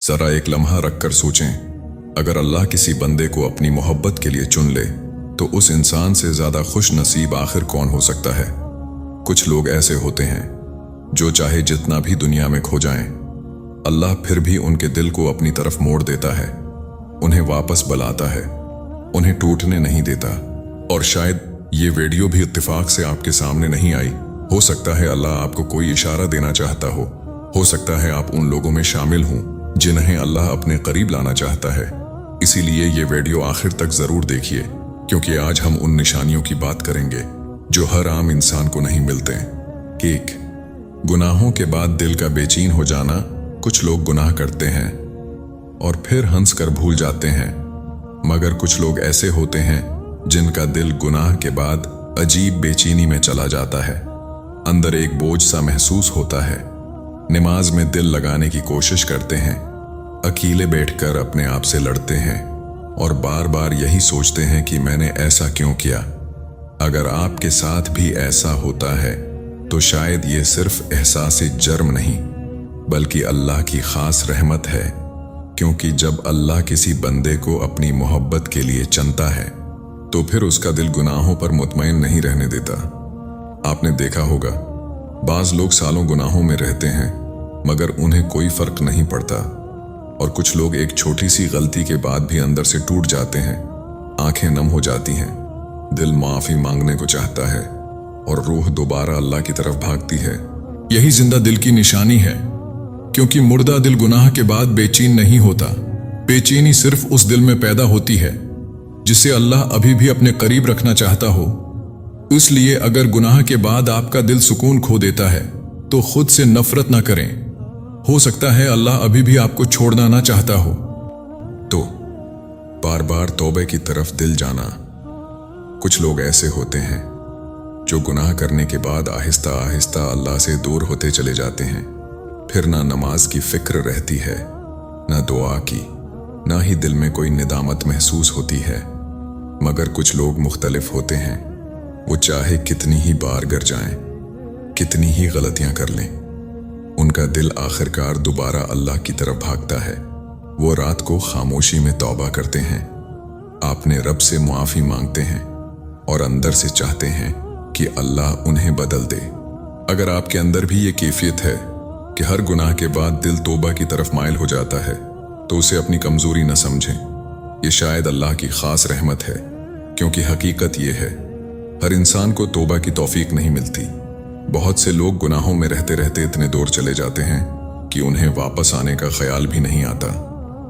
जरा एक लम्हा रखकर सोचें, अगर अल्लाह किसी बंदे को अपनी मोहब्बत के लिए चुन ले तो उस इंसान से ज्यादा खुश नसीब आखिर कौन हो सकता है। कुछ लोग ऐसे होते हैं जो चाहे जितना भी दुनिया में खो जाएं, अल्लाह फिर भी उनके दिल को अपनी तरफ मोड़ देता है, उन्हें वापस बुलाता है, उन्हें टूटने नहीं देता। और शायद ये वीडियो भी इत्तेफाक से आपके सामने नहीं आई। हो सकता है अल्लाह आपको कोई इशारा देना चाहता हो सकता है आप उन लोगों में शामिल हों जिन्हें अल्लाह अपने करीब लाना चाहता है। इसीलिए ये वीडियो आखिर तक जरूर देखिए, क्योंकि आज हम उन निशानियों की बात करेंगे जो हर आम इंसान को नहीं मिलते। 1. गुनाहों के बाद दिल का बेचैन हो जाना। कुछ लोग गुनाह करते हैं और फिर हंस कर भूल जाते हैं, मगर कुछ लोग ऐसे होते हैं जिनका दिल गुनाह के बाद अजीब बेचैनी में चला जाता है। अंदर एक बोझ सा महसूस होता है। नमाज में दिल लगाने की कोशिश करते हैं, अकेले बैठकर अपने आप से लड़ते हैं और बार बार यही सोचते हैं कि मैंने ऐसा क्यों किया। अगर आपके साथ भी ऐसा होता है तो शायद ये सिर्फ एहसास जर्म नहीं बल्कि अल्लाह की खास रहमत है, क्योंकि जब अल्लाह किसी बंदे को अपनी मोहब्बत के लिए चुनता है तो फिर उसका दिल गुनाहों पर मुतमईन नहीं रहने देता। आपने देखा होगा बाज लोग सालों गुनाहों में रहते हैं मगर उन्हें कोई फर्क नहीं पड़ता, और कुछ लोग एक छोटी सी गलती के बाद भी अंदर से टूट जाते हैं, आंखें नम हो जाती हैं, दिल माफी मांगने को चाहता है और रूह दोबारा अल्लाह की तरफ भागती है। यही जिंदा दिल की निशानी है, क्योंकि मुर्दा दिल गुनाह के बाद बेचैन नहीं होता। बेचैनी सिर्फ उस दिल में पैदा होती है जिसे अल्लाह अभी भी अपने करीब रखना चाहता हो। इसलिए अगर गुनाह के बाद आपका दिल सुकून खो देता है तो खुद से नफरत ना करें। हो सकता है अल्लाह अभी भी आपको छोड़ना ना चाहता हो। तो बार बार तौबे की तरफ दिल जाना। कुछ लोग ऐसे होते हैं जो गुनाह करने के बाद आहिस्ता आहिस्ता अल्लाह से दूर होते चले जाते हैं। फिर ना नमाज की फिक्र रहती है, ना दुआ की, ना ही दिल में कोई निदामत महसूस होती है। मगर कुछ लोग मुख्तलिफ होते हैं, वो चाहे कितनी ही बार गिर जाएं, कितनी ही गलतियां कर लें, उनका दिल आखिरकार दोबारा अल्लाह की तरफ भागता है। वो रात को खामोशी में तौबा करते हैं, अपने रब से मुआफी मांगते हैं और अंदर से चाहते हैं कि अल्लाह उन्हें बदल दे। अगर आपके अंदर भी ये कैफियत है कि हर गुनाह के बाद दिल तौबा की तरफ माइल हो जाता है तो उसे अपनी कमजोरी न समझें। ये शायद अल्लाह की खास रहमत है, क्योंकि हकीकत ये है हर इंसान को तौबा की तौफीक नहीं मिलती। बहुत से लोग गुनाहों में रहते रहते इतने दूर चले जाते हैं कि उन्हें वापस आने का ख्याल भी नहीं आता।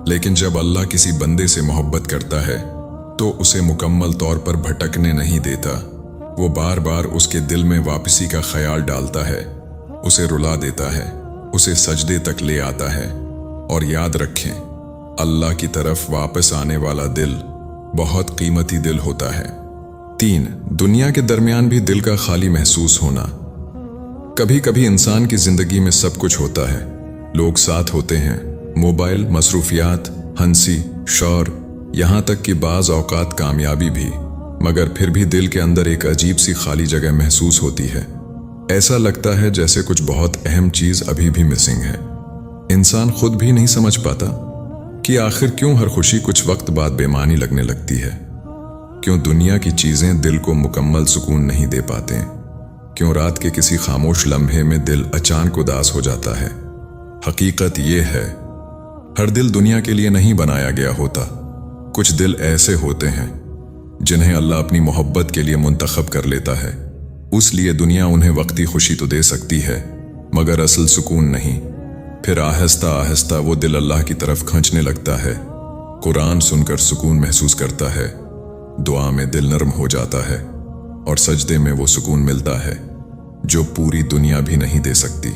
लेकिन जब अल्लाह किसी बंदे से मोहब्बत करता है तो उसे मुकम्मल तौर पर भटकने नहीं देता। वो बार बार उसके दिल में वापसी का ख्याल डालता है, उसे रुला देता है, उसे सजदे तक ले आता है। और याद रखें, अल्लाह की तरफ वापस आने वाला दिल बहुत कीमती दिल होता है। 3. दुनिया के दरमियान भी दिल का खाली महसूस होना। कभी कभी इंसान की जिंदगी में सब कुछ होता है, लोग साथ होते हैं, मोबाइल, मसरूफियात, हंसी, शौर, यहाँ तक कि बाज औकात कामयाबी भी, मगर फिर भी दिल के अंदर एक अजीब सी खाली जगह महसूस होती है। ऐसा लगता है जैसे कुछ बहुत अहम चीज अभी भी मिसिंग है। इंसान खुद भी नहीं समझ पाता कि आखिर क्यों हर खुशी कुछ वक्त बाद बेमानी लगने लगती है, क्यों दुनिया की चीजें दिल को मुकम्मल सुकून नहीं दे पाते, क्यों रात के किसी खामोश लम्हे में दिल अचानक उदास हो जाता है। हकीकत ये है, हर दिल दुनिया के लिए नहीं बनाया गया होता। कुछ दिल ऐसे होते हैं जिन्हें अल्लाह अपनी मोहब्बत के लिए मुंतखब कर लेता है। उसलिए दुनिया उन्हें वक्ती खुशी तो दे सकती है मगर असल सुकून नहीं। फिर आहिस्ता आहिस्ता वो दिल अल्लाह की तरफ खींचने लगता है, कुरान सुनकर सुकून महसूस करता है, दुआ में दिल नरम हो जाता है और सजदे में वो सुकून मिलता है जो पूरी दुनिया भी नहीं दे सकती।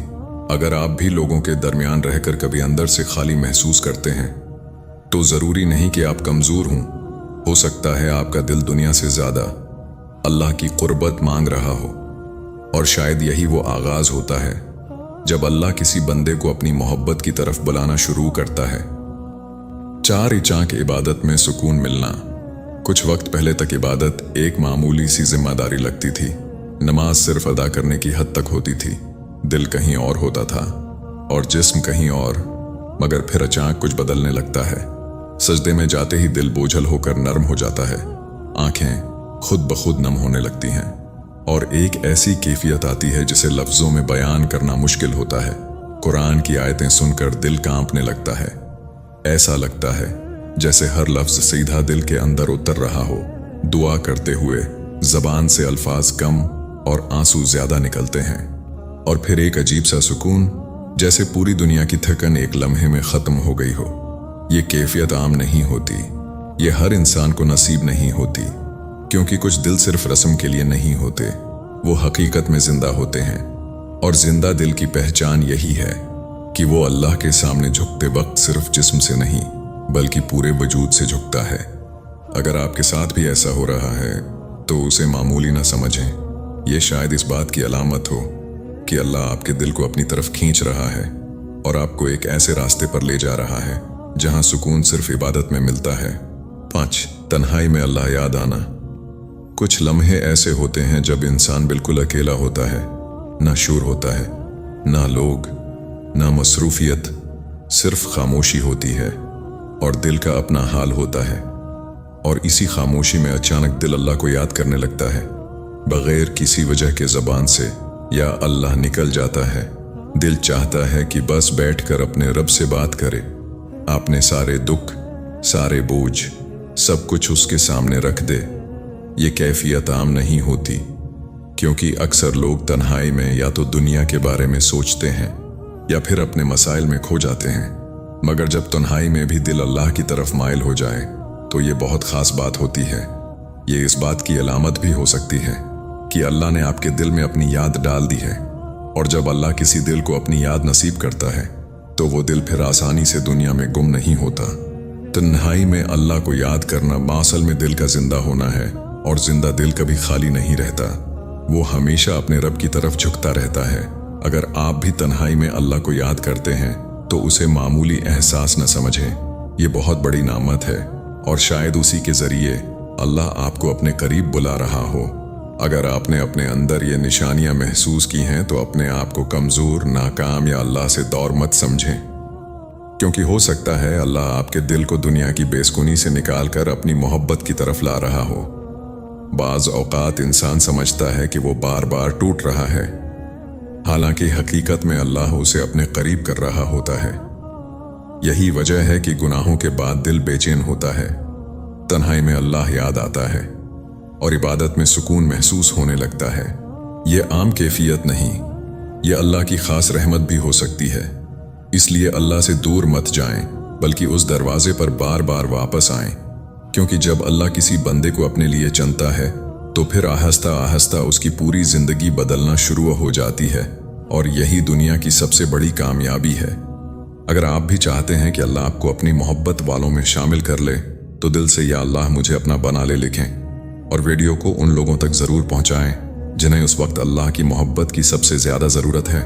अगर आप भी लोगों के दरमियान रहकर कभी अंदर से खाली महसूस करते हैं तो जरूरी नहीं कि आप कमजोर हों। हो सकता है आपका दिल दुनिया से ज्यादा अल्लाह की कुर्बत मांग रहा हो, और शायद यही वो आगाज होता है जब अल्लाह किसी बंदे को अपनी मोहब्बत की तरफ बुलाना शुरू करता है। 4. इचाक इबादत में सुकून मिलना। कुछ वक्त पहले तक इबादत एक मामूली सी जिम्मेदारी लगती थी। नमाज सिर्फ अदा करने की हद तक होती थी, दिल कहीं और होता था और जिस्म कहीं और। मगर फिर अचानक कुछ बदलने लगता है। सजदे में जाते ही दिल बोझल होकर नरम हो जाता है, आंखें खुद ब खुद नम होने लगती हैं और एक ऐसी कैफियत आती है जिसे लफ्जों में बयान करना मुश्किल होता है। कुरान की आयतें सुनकर दिल कांपने लगता है। ऐसा लगता है जैसे हर लफ्ज सीधा दिल के अंदर उतर रहा हो। दुआ करते हुए जबान से अल्फाज कम और आंसू ज्यादा निकलते हैं, और फिर एक अजीब सा सुकून, जैसे पूरी दुनिया की थकन एक लम्हे में खत्म हो गई हो। ये कैफियत आम नहीं होती, ये हर इंसान को नसीब नहीं होती, क्योंकि कुछ दिल सिर्फ रस्म के लिए नहीं होते, वो हकीकत में जिंदा होते हैं। और जिंदा दिल की पहचान यही है कि वो अल्लाह के सामने झुकते वक्त सिर्फ जिस्म से नहीं बल्कि पूरे वजूद से झुकता है। अगर आपके साथ भी ऐसा हो रहा है तो उसे मामूली ना समझें। ये शायद इस बात की अलामत हो कि अल्लाह आपके दिल को अपनी तरफ खींच रहा है और आपको एक ऐसे रास्ते पर ले जा रहा है जहां सुकून सिर्फ इबादत में मिलता है। 5. तन्हाई में अल्लाह याद आना। कुछ लम्हे ऐसे होते हैं जब इंसान बिल्कुल अकेला होता है, ना शोर होता है, ना लोग, ना मसरूफियत, सिर्फ खामोशी होती है और दिल का अपना हाल होता है। और इसी खामोशी में अचानक दिल अल्लाह को याद करने लगता है, बगैर किसी वजह के ज़बान से या अल्लाह निकल जाता है। दिल चाहता है कि बस बैठकर अपने रब से बात करे, अपने सारे दुख, सारे बोझ, सब कुछ उसके सामने रख दे। ये कैफियत आम नहीं होती, क्योंकि अक्सर लोग तन्हाई में या तो दुनिया के बारे में सोचते हैं या फिर अपने मसाइल में खो जाते हैं। मगर जब तन्हाई में भी दिल अल्लाह की तरफ माइल हो जाए तो ये बहुत खास बात होती है। ये इस बात की अलामत भी हो सकती है कि अल्लाह ने आपके दिल में अपनी याद डाल दी है, और जब अल्लाह किसी दिल को अपनी याद नसीब करता है तो वो दिल फिर आसानी से दुनिया में गुम नहीं होता। तन्हाई में अल्लाह को याद करना असल में दिल का जिंदा होना है, और जिंदा दिल कभी खाली नहीं रहता, वो हमेशा अपने रब की तरफ झुकता रहता है। अगर आप भी तन्हाई में अल्लाह को याद करते हैं तो उसे मामूली एहसास न समझें, ये बहुत बड़ी नामत है, और शायद उसी के जरिए अल्लाह आपको अपने करीब बुला रहा हो। अगर आपने अपने अंदर ये निशानियां महसूस की हैं तो अपने आप को कमजोर, नाकाम या अल्लाह से दौर मत समझें, क्योंकि हो सकता है अल्लाह आपके दिल को दुनिया की बेसुनी से निकालकर अपनी मोहब्बत की तरफ ला रहा हो। बाज़ औकात इंसान समझता है कि वो बार बार टूट रहा है, हालांकि हकीकत में अल्लाह उसे अपने करीब कर रहा होता है। यही वजह है कि गुनाहों के बाद दिल बेचैन होता है, तन्हाई में अल्लाह याद आता है और इबादत में सुकून महसूस होने लगता है। ये आम कैफियत नहीं, ये अल्लाह की खास रहमत भी हो सकती है। इसलिए अल्लाह से दूर मत जाएं, बल्कि उस दरवाजे पर बार बार वापस आएं, क्योंकि जब अल्लाह किसी बंदे को अपने लिए चुनता है तो फिर आहिस्ता आहिस्ता उसकी पूरी जिंदगी बदलना शुरू हो जाती है, और यही दुनिया की सबसे बड़ी कामयाबी है। अगर आप भी चाहते हैं कि अल्लाह आपको अपनी मोहब्बत वालों में शामिल कर ले तो दिल से या अल्लाह मुझे अपना बना ले लिखें, और वीडियो को उन लोगों तक जरूर पहुंचाएं जिन्हें उस वक्त अल्लाह की मोहब्बत की सबसे ज्यादा जरूरत है।